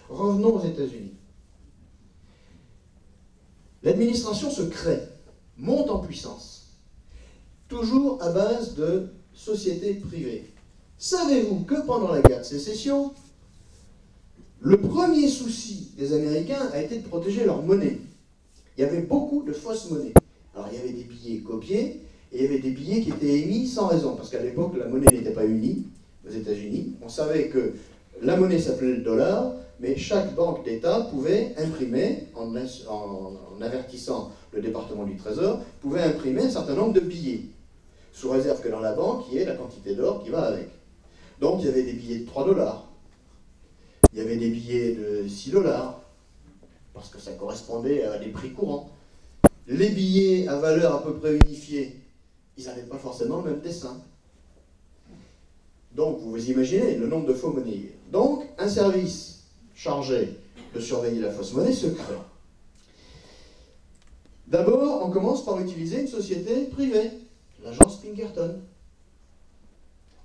Revenons aux États-Unis. L'administration se crée, monte en puissance, toujours à base de sociétés privées. Savez-vous que pendant la guerre de sécession, le premier souci des Américains a été de protéger leur monnaie. Il y avait beaucoup de fausses monnaies. Alors il y avait des billets copiés, et il y avait des billets qui étaient émis sans raison, parce qu'à l'époque, la monnaie n'était pas unie aux États-Unis. On savait que la monnaie s'appelait le dollar, mais chaque banque d'État pouvait imprimer, en avertissant le département du Trésor, pouvait imprimer un certain nombre de billets, sous réserve que dans la banque, il y ait la quantité d'or qui va avec. Donc il y avait des billets de 3 $, il y avait des billets de 6 $, parce que ça correspondait à des prix courants. Les billets à valeur à peu près unifiée, ils n'avaient pas forcément le même dessin. Donc vous imaginez le nombre de faux monnayés. Donc un service chargé de surveiller la fausse monnaie se crée. D'abord, on commence par utiliser une société privée, l'agence Pinkerton.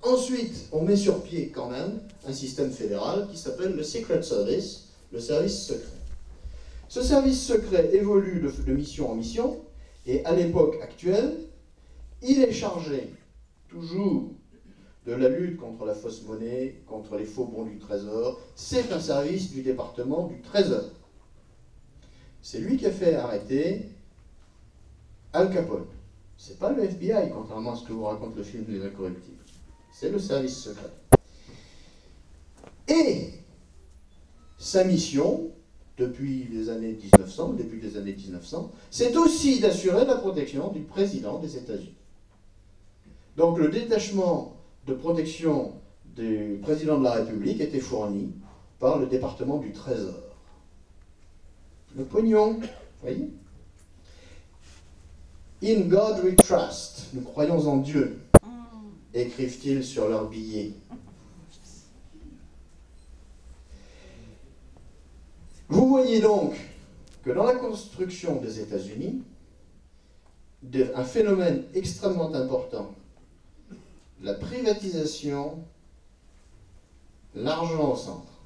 Ensuite, on met sur pied quand même un système fédéral qui s'appelle le Secret Service, le service secret. Ce service secret évolue de mission en mission, et à l'époque actuelle, il est chargé toujours de la lutte contre la fausse monnaie, contre les faux bons du Trésor. C'est un service du département du Trésor. C'est lui qui a fait arrêter Al Capone. C'est pas le FBI, contrairement à ce que vous raconte le film Les Incorruptibles. C'est le service secret. Et sa mission, depuis les années 1900, le début des années 1900, c'est aussi d'assurer la protection du président des États-Unis. Donc le détachement de protection du président de la République était fourni par le département du Trésor. Le pognon, vous voyez? In God we trust, nous croyons en Dieu, écrivent-ils sur leurs billets. Vous voyez donc que dans la construction des États-Unis, un phénomène extrêmement important, la privatisation, l'argent au centre.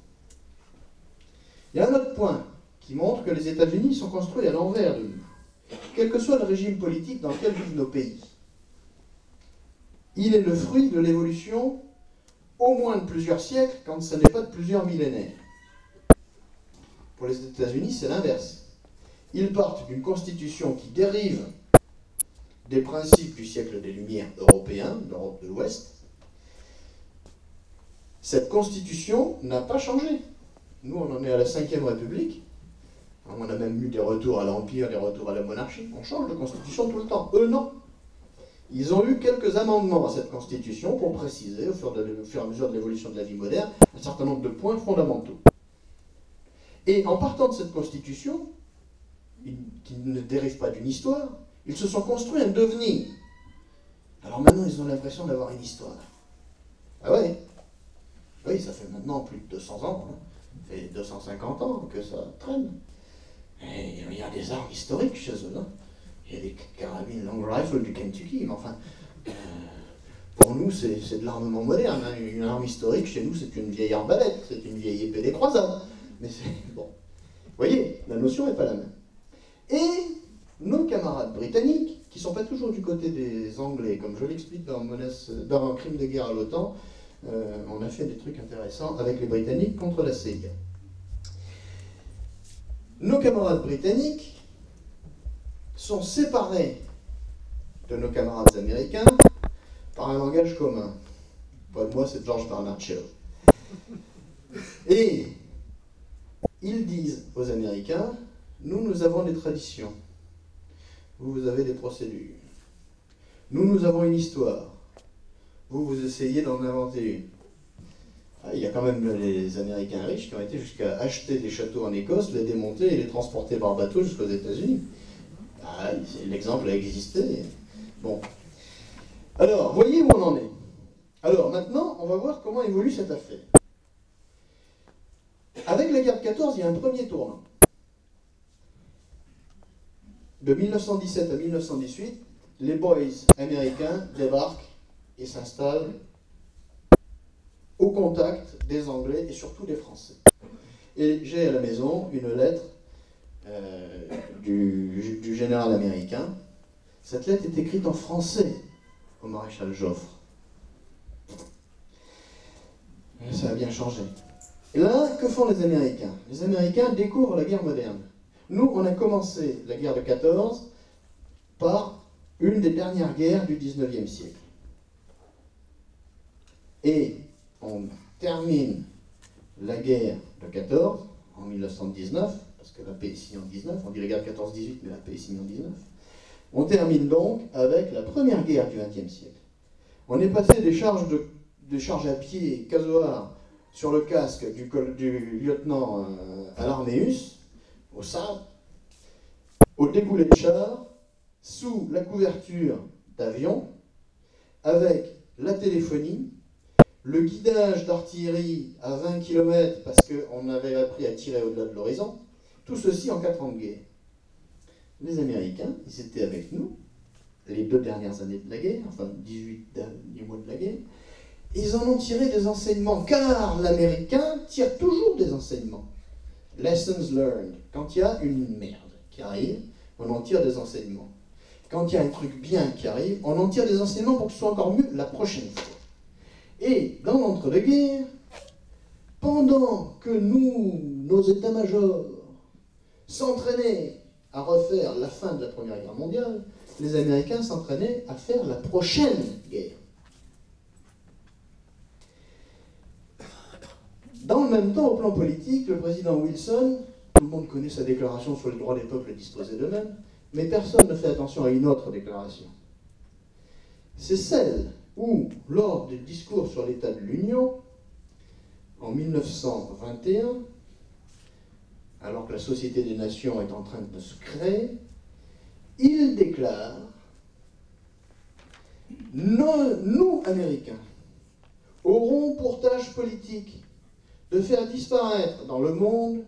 Il y a un autre point qui montre que les États-Unis sont construits à l'envers de nous, quel que soit le régime politique dans lequel vivent nos pays. Il est le fruit de l'évolution au moins de plusieurs siècles, quand ce n'est pas de plusieurs millénaires. Pour les États-Unis, c'est l'inverse. Ils partent d'une constitution qui dérive des principes du siècle des Lumières européens, d'Europe de l'Ouest. Cette constitution n'a pas changé. Nous, on en est à la 5e République. On a même eu des retours à l'Empire, des retours à la monarchie. On change de constitution tout le temps. Eux, non. Ils ont eu quelques amendements à cette constitution pour préciser, au fur et à mesure de l'évolution de la vie moderne, un certain nombre de points fondamentaux. Et en partant de cette constitution, qui ne dérive pas d'une histoire, ils se sont construits un devenir. Alors maintenant, ils ont l'impression d'avoir une histoire. Ah ouais? Oui, ça fait maintenant plus de 200 ans, hein. Ça fait 250 ans que ça traîne. Et il y a des armes historiques chez eux, hein. Il y a des carabines long rifle du Kentucky, mais enfin, pour nous, c'est de l'armement moderne, hein. Une arme historique, chez nous, c'est une vieille arbalète, c'est une vieille épée des croisades. Mais c'est bon. Vous voyez, la notion n'est pas la même. Et nos camarades britanniques, qui ne sont pas toujours du côté des Anglais, comme je l'explique dans un crime de guerre à l'OTAN, on a fait des trucs intéressants avec les Britanniques contre la CIA. Nos camarades britanniques sont séparés de nos camarades américains par un langage commun. Pas de moi, c'est George Bernard Shaw. Et ils disent aux Américains, nous avons des traditions. Vous avez des procédures. Nous avons une histoire. Vous essayez d'en inventer une. Ah, il y a quand même les Américains riches qui ont été jusqu'à acheter des châteaux en Écosse, les démonter et les transporter par bateau jusqu'aux États-Unis. Ah, l'exemple a existé. Bon. Alors, voyez où on en est. Alors, maintenant, on va voir comment évolue cette affaire. Avec la guerre de 14, il y a un premier tournant. De 1917 à 1918, les boys américains débarquent et s'installent au contact des Anglais et surtout des Français. Et j'ai à la maison une lettre du général américain. Cette lettre est écrite en français au maréchal Joffre. Ça a bien changé. Et là, que font les Américains? Les Américains découvrent la guerre moderne. Nous, on a commencé la guerre de 14 par une des dernières guerres du 19e siècle. Et on termine la guerre de 14 en 1919, parce que la paix est signée en 19, on dit la guerre de 14-18, mais la paix est signée en 19. On termine donc avec la première guerre du 20e siècle. On est passé des charges à pied casoar sur le casque du lieutenant Alarméus, au sabre, au déboulé de char, sous la couverture d'avions, avec la téléphonie, le guidage d'artillerie à 20 km parce qu'on avait appris à tirer au-delà de l'horizon, tout ceci en 4 ans de guerre. Les Américains, ils étaient avec nous les 2 dernières années de la guerre, enfin 18 derniers mois de la guerre, ils en ont tiré des enseignements, car l'Américain tire toujours des enseignements. Lessons learned. Quand il y a une merde qui arrive, on en tire des enseignements. Quand il y a un truc bien qui arrive, on en tire des enseignements pour que ce soit encore mieux la prochaine fois. Et dans l'entre-deux-guerres, pendant que nos états-majors s'entraînaient à refaire la fin de la Première Guerre mondiale, les Américains s'entraînaient à faire la prochaine guerre. Dans le même temps, au plan politique, le président Wilson, tout le monde connaît sa déclaration sur le droit des peuples à disposer d'eux-mêmes, mais personne ne fait attention à une autre déclaration. C'est celle où, lors du discours sur l'état de l'Union, en 1921, alors que la Société des Nations est en train de se créer, il déclare « Nous, Américains, aurons pour tâche politique de faire disparaître dans le monde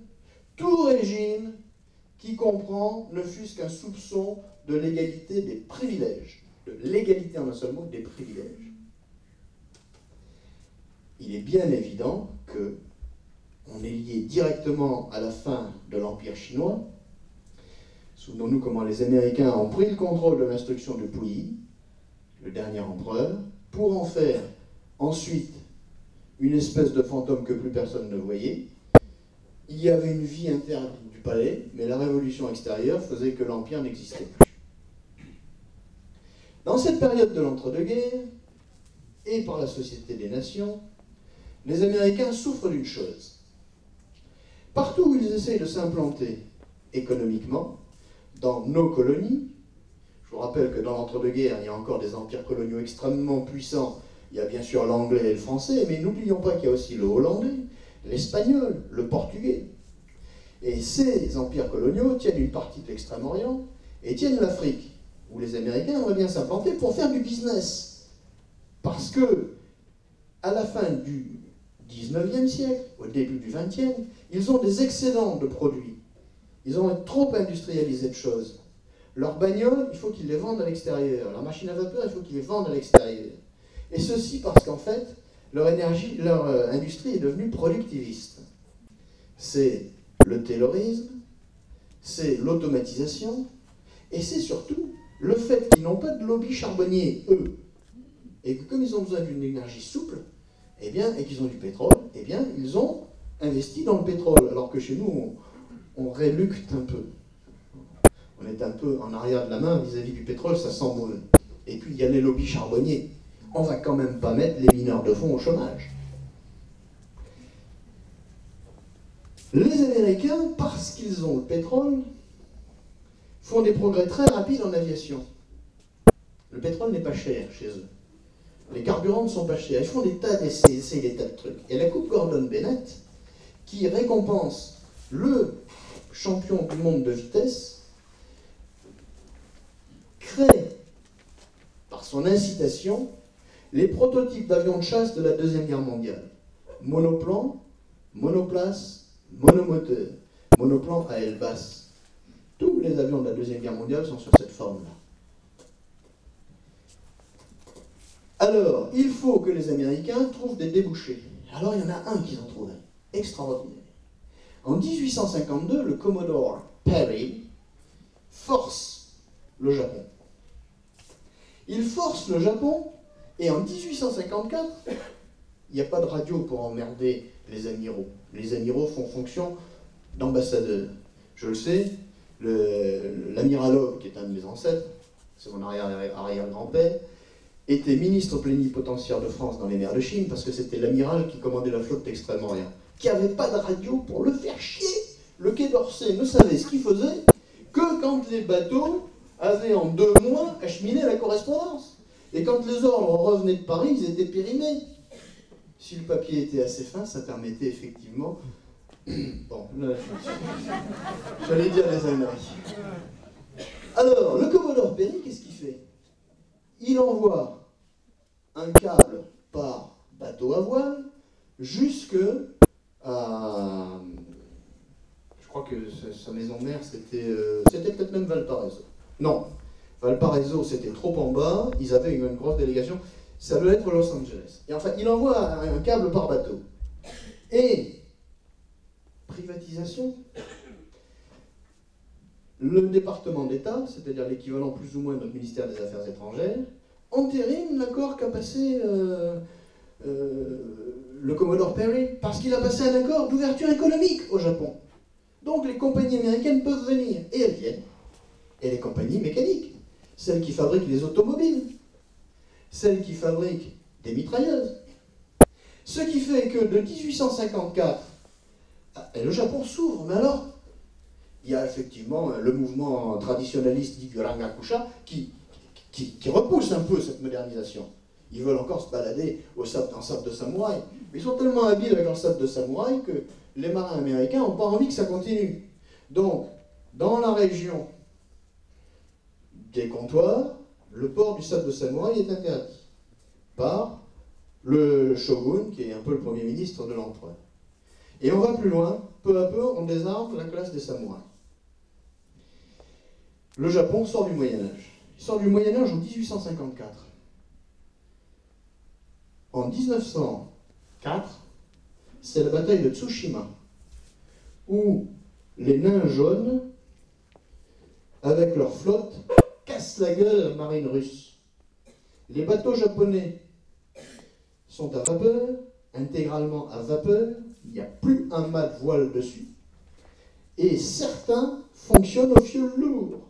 tout régime qui comprend ne fût-ce qu'un soupçon de l'égalité des privilèges. » De l'égalité en un seul mot, des privilèges. Il est bien évident qu'on est lié directement à la fin de l'Empire chinois. Souvenons-nous comment les Américains ont pris le contrôle de l'instruction de Puyi, le dernier empereur, pour en faire ensuite une espèce de fantôme que plus personne ne voyait. Il y avait une vie interne du palais, mais la révolution extérieure faisait que l'Empire n'existait plus. Dans cette période de l'entre-deux-guerres, et par la Société des Nations, les Américains souffrent d'une chose. Partout où ils essayent de s'implanter économiquement, dans nos colonies, je vous rappelle que dans l'entre-deux-guerres, il y a encore des empires coloniaux extrêmement puissants. Il y a bien sûr l'anglais et le français, mais n'oublions pas qu'il y a aussi le hollandais, l'espagnol, le portugais. Et ces empires coloniaux tiennent une partie de l'Extrême-Orient et tiennent l'Afrique, où les Américains aimeraient bien s'implanter pour faire du business. Parce que, à la fin du 19e siècle, au début du 20e, ils ont des excédents de produits. Ils ont trop industrialisé de choses. Leurs bagnoles, il faut qu'ils les vendent à l'extérieur. Leurs machines à vapeur, il faut qu'ils les vendent à l'extérieur. Et ceci parce qu'en fait, leur industrie est devenue productiviste. C'est le taylorisme, c'est l'automatisation, et c'est surtout le fait qu'ils n'ont pas de lobby charbonnier, eux, et que comme ils ont besoin d'une énergie souple, eh bien, et qu'ils ont du pétrole, eh bien, ils ont investi dans le pétrole, alors que chez nous, on rélucte un peu. On est un peu en arrière de la main vis-à-vis du pétrole, ça sent mauvais. Et puis, il y a les lobbies charbonniers. On ne va quand même pas mettre les mineurs de fond au chômage. Les Américains, parce qu'ils ont le pétrole, font des progrès très rapides en aviation. Le pétrole n'est pas cher chez eux. Les carburants ne sont pas chers. Ils font des tas d'essais, des tas de trucs. Et la Coupe Gordon-Bennett, qui récompense le champion du monde de vitesse, crée, par son incitation, les prototypes d'avions de chasse de la Deuxième Guerre mondiale. Monoplan, monoplace, monomoteur, monoplan à aile basse. Tous les avions de la Deuxième Guerre mondiale sont sur cette forme-là. Alors, il faut que les Américains trouvent des débouchés. Alors, il y en a un qu'ils ont trouvé, extraordinaire. En 1852, le Commodore Perry force le Japon. Il force le Japon, et en 1854, il n'y a pas de radio pour emmerder les amiraux. Les amiraux font fonction d'ambassadeurs. Je le sais, l'amiral qui est un de mes ancêtres, c'est mon arrière-grand-père, était ministre plénipotentiaire de France dans les mers de Chine, parce que c'était l'amiral qui commandait la flotte d'Extrême-Orient, qui n'avait pas de radio pour le faire chier. Le Quai d'Orsay ne savait ce qu'il faisait que quand les bateaux avaient en 2 mois acheminé la correspondance. Et quand les ordres revenaient de Paris, ils étaient périmés. Si le papier était assez fin, ça permettait effectivement... Bon, j'allais dire les âneries. Alors, le Commodore Perry, qu'est-ce qu'il fait? Il envoie un câble par bateau à voile jusque à... Je crois que sa maison mère, c'était peut-être même Valparaiso. Non, Valparaiso, c'était trop en bas, ils avaient une grosse délégation, ça doit être Los Angeles. Et enfin, il envoie un câble par bateau. Et, privatisation, le département d'État, c'est-à-dire l'équivalent plus ou moins de notre ministère des Affaires étrangères, entérine l'accord qu'a passé le Commodore Perry, parce qu'il a passé un accord d'ouverture économique au Japon. Donc les compagnies américaines peuvent venir, et elles viennent. Et les compagnies mécaniques, celles qui fabriquent les automobiles, celles qui fabriquent des mitrailleuses. Ce qui fait que de 1854, le Japon s'ouvre, mais alors, il y a effectivement le mouvement traditionnaliste dit du Rangakusha qui repousse un peu cette modernisation. Ils veulent encore se balader en sable de samouraï. Mais ils sont tellement habiles avec leur sable de samouraï que les marins américains n'ont pas envie que ça continue. Donc, dans la région des comptoirs, le port du sable de samouraï est interdit par le shogun, qui est un peu le premier ministre de l'empereur. Et on va plus loin, peu à peu, on désarme la classe des samouraïs. Le Japon sort du Moyen-Âge. Il sort du Moyen-Âge en 1854. En 1904, c'est la bataille de Tsushima, où les nains jaunes, avec leur flotte, cassent la gueule à la marine russe. Les bateaux japonais sont à vapeur, intégralement à vapeur, il n'y a plus un mât de voile dessus, et certains fonctionnent au fioul lourd.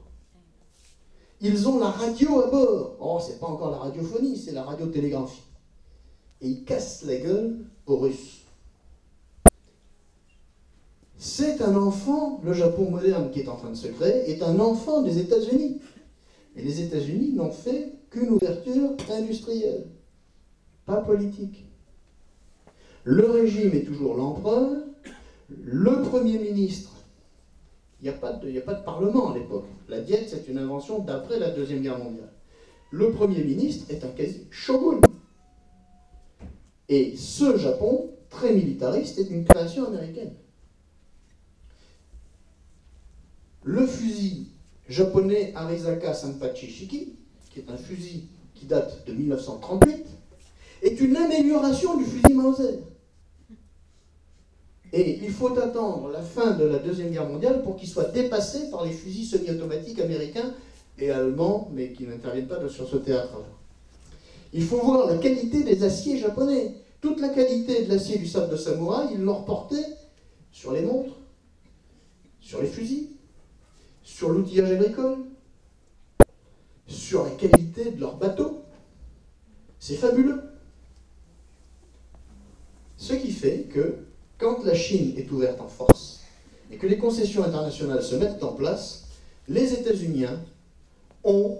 Ils ont la radio à bord. Oh, c'est pas encore la radiophonie, c'est la radiotélégraphie. Et ils cassent la gueule aux Russes. C'est un enfant, le Japon moderne qui est en train de se créer, est un enfant des États-Unis. Et les États-Unis n'ont fait qu'une ouverture industrielle, pas politique. Le régime est toujours l'empereur, le Premier ministre. Il n'y a pas de parlement à l'époque. La diète, c'est une invention d'après la Deuxième Guerre mondiale. Le Premier ministre est un quasi-shogun. Et ce Japon, très militariste, est une création américaine. Le fusil japonais Arizaka Sanpachi Shiki, qui est un fusil qui date de 1938, est une amélioration du fusil Mauser. Et il faut attendre la fin de la Deuxième Guerre mondiale pour qu'il soit dépassé par les fusils semi-automatiques américains et allemands, mais qui n'interviennent pas sur ce théâtre-là. Il faut voir la qualité des aciers japonais. Toute la qualité de l'acier du sable de samouraï, ils l'ont reporté sur les montres, sur les fusils, sur l'outillage agricole, sur la qualité de leurs bateaux. C'est fabuleux. Ce qui fait que, quand la Chine est ouverte en force et que les concessions internationales se mettent en place, les États-Unis ont,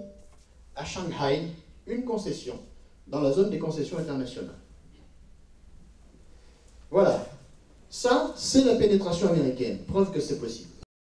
à Shanghai, une concession dans la zone des concessions internationales. Voilà. Ça, c'est la pénétration américaine. Preuve que c'est possible.